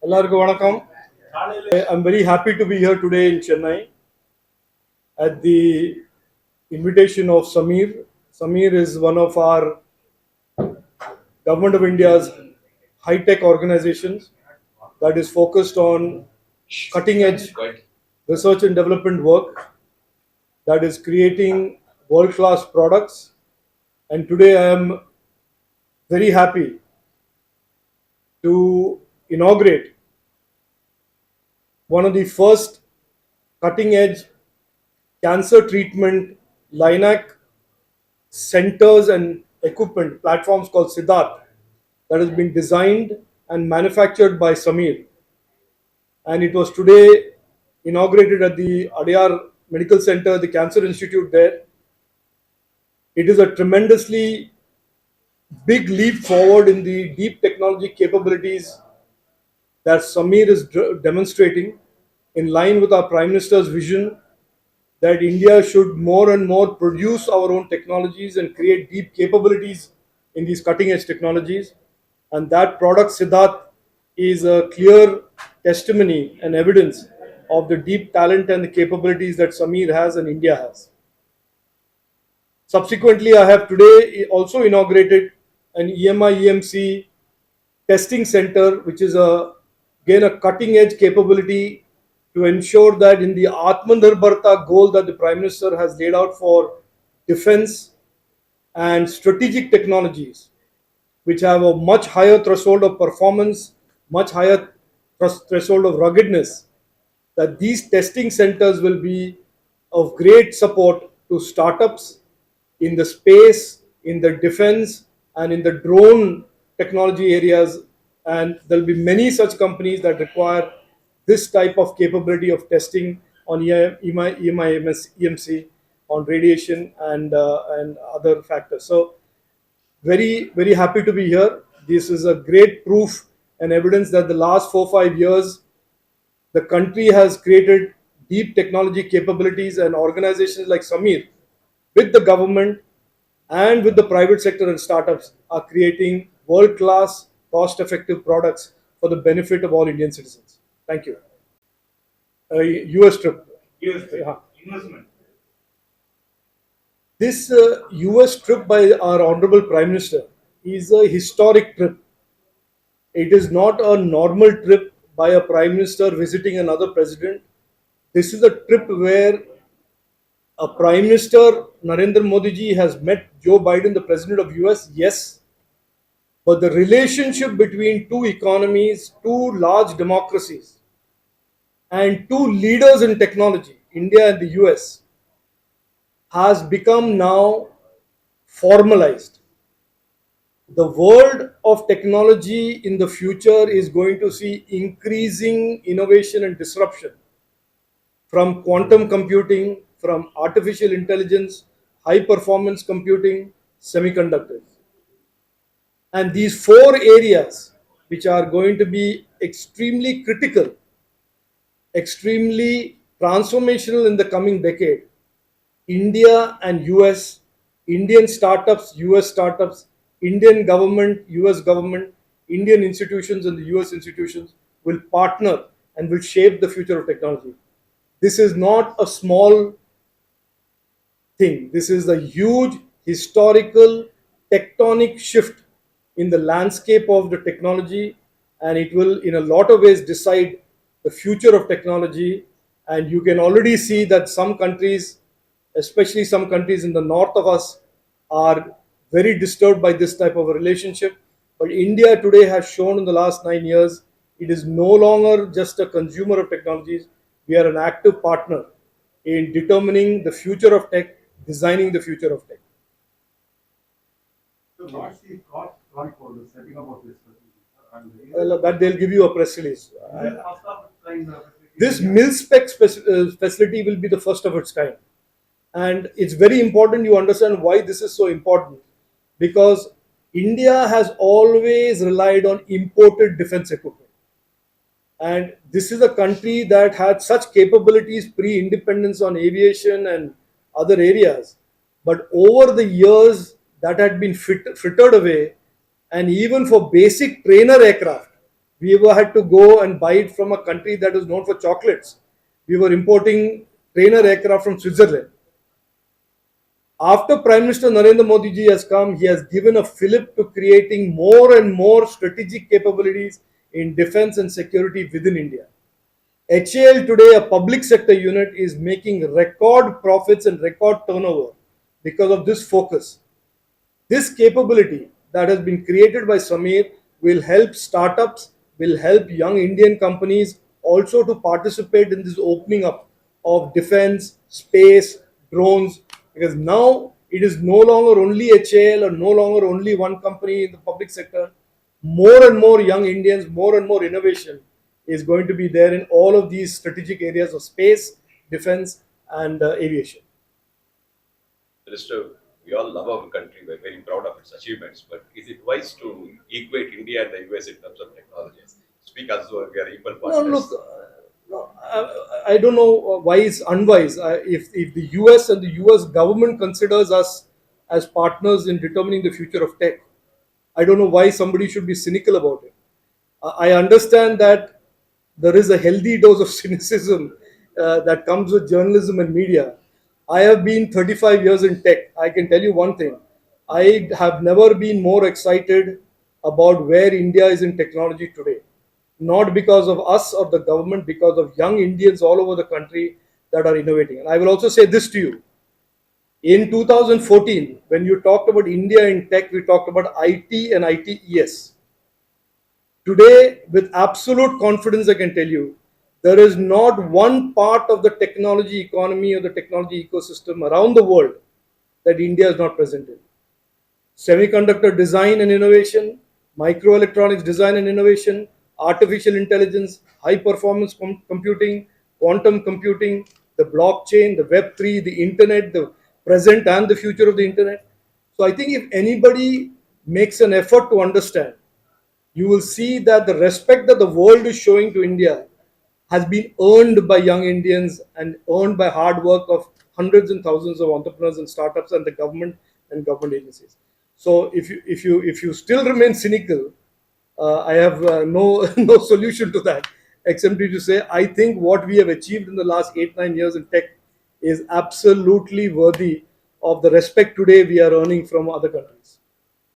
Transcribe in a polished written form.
Ellarku vanakkam. I'm very happy to be here today in Chennai at the invitation of SAMEER. SAMEER is one of our Government of India's high-tech organizations that is focused on cutting-edge research and development work that is creating world-class products. And today I am very happy to inaugurate one of the first cutting-edge cancer treatment LINAC centers and equipment platforms called Siddharth that has been designed and manufactured by SAMEER. And it was today inaugurated at the Adyar Medical Center, the Cancer Institute there. It is a tremendously big leap forward in the deep technology capabilities that SAMEER is demonstrating in line with our Prime Minister's vision that India should more and more produce our own technologies and create deep capabilities in these cutting edge technologies. And that product, Siddharth, is a clear testimony and evidence of the deep talent and the capabilities that SAMEER has and India has. Subsequently, I have today also inaugurated an EMI EMC testing center, which is again a cutting edge capability to ensure that in the Atmanirbharta goal that the Prime Minister has laid out for defense and strategic technologies, which have a much higher threshold of performance, much higher threshold of ruggedness, that these testing centers will be of great support to startups in the space, in the defense, and in the drone technology areas. And there'll be many such companies that require this type of capability of testing on EMC, on radiation and other factors. So very, very happy to be here. This is a great proof and evidence that the last 4-5 years, the country has created deep technology capabilities, and organizations like SAMEER with the government and with the private sector and startups are creating world-class, cost-effective products for the benefit of all Indian citizens. Thank you. US trip. Yeah. Investment. This US trip by our Honorable Prime Minister is a historic trip. It is not a normal trip by a Prime Minister visiting another president. This is a trip where a Prime Minister, Narendra Modi ji, has met Joe Biden, the President of US, yes. But the relationship between two economies, two large democracies, and two leaders in technology, India and the US, has become now formalized. The world of technology in the future is going to see increasing innovation and disruption from quantum computing, from artificial intelligence, high performance computing, semiconductors. And these four areas, which are going to be extremely critical, extremely transformational in the coming decade, India and US, Indian startups, US startups, Indian government, US government, Indian institutions, and the US institutions will partner and will shape the future of technology. This is not a small thing. This is a huge historical tectonic shift in the landscape of the technology, and it will, in a lot of ways, decide the future of technology. And you can already see that some countries, especially some countries in the north of us, are very disturbed by this type of a relationship. But India today has shown in the last 9 years it is no longer just a consumer of technologies. We are an active partner in determining the future of tech, designing the future of tech. So what's the cost for the setting up of this facility? Well, that they'll give you a press release. Cost of trying This mil-spec facility will be the first of its kind. And it's very important you understand why this is so important. Because India has always relied on imported defense equipment. And this is a country that had such capabilities pre-independence on aviation and other areas. But over the years, that had been frittered away. And even for basic trainer aircraft, We ever had to go and buy it from a country that is known for chocolates. We were importing trainer aircraft from Switzerland. After Prime Minister Narendra Modi ji has come, he has given a fillip to creating more and more strategic capabilities in defense and security within India. HAL today, a public sector unit, is making record profits and record turnover because of this focus. This capability that has been created by SAMEER will help startups, will help young Indian companies also to participate in this opening up of defense, space, drones, because now it is no longer only HAL or no longer only one company in the public sector. More and more young Indians, more and more innovation is going to be there in all of these strategic areas of space, defense, and aviation. Minister, we all love our country. We're very proud of its achievements. But is it wise to equate India and the US in terms of technologies? Speak as though we are equal No, partners. look, no, I don't know wise, unwise. If the US and the US government considers us as partners in determining the future of tech, I don't know why somebody should be cynical about it. I understand that there is a healthy dose of cynicism that comes with journalism and media. I have been 35 years in tech. I can tell you one thing. I have never been more excited about where India is in technology today. Not because of us or the government, because of young Indians all over the country that are innovating. And I will also say this to you. In 2014, when you talked about India in tech, we talked about IT and ITES. Today, with absolute confidence, I can tell you, there is not one part of the technology economy or the technology ecosystem around the world that India is not present in. Semiconductor design and innovation, microelectronics design and innovation, artificial intelligence, high performance computing, quantum computing, the blockchain, the Web3, the internet, the present and the future of the internet. So I think if anybody makes an effort to understand, you will see that the respect that the world is showing to India has been earned by young Indians and earned by hard work of hundreds and thousands of entrepreneurs and startups and the government and government agencies. So if you still remain cynical, I have no no solution to that except to say I think what we have achieved in the last 8-9 years in tech is absolutely worthy of the respect today we are earning from other countries.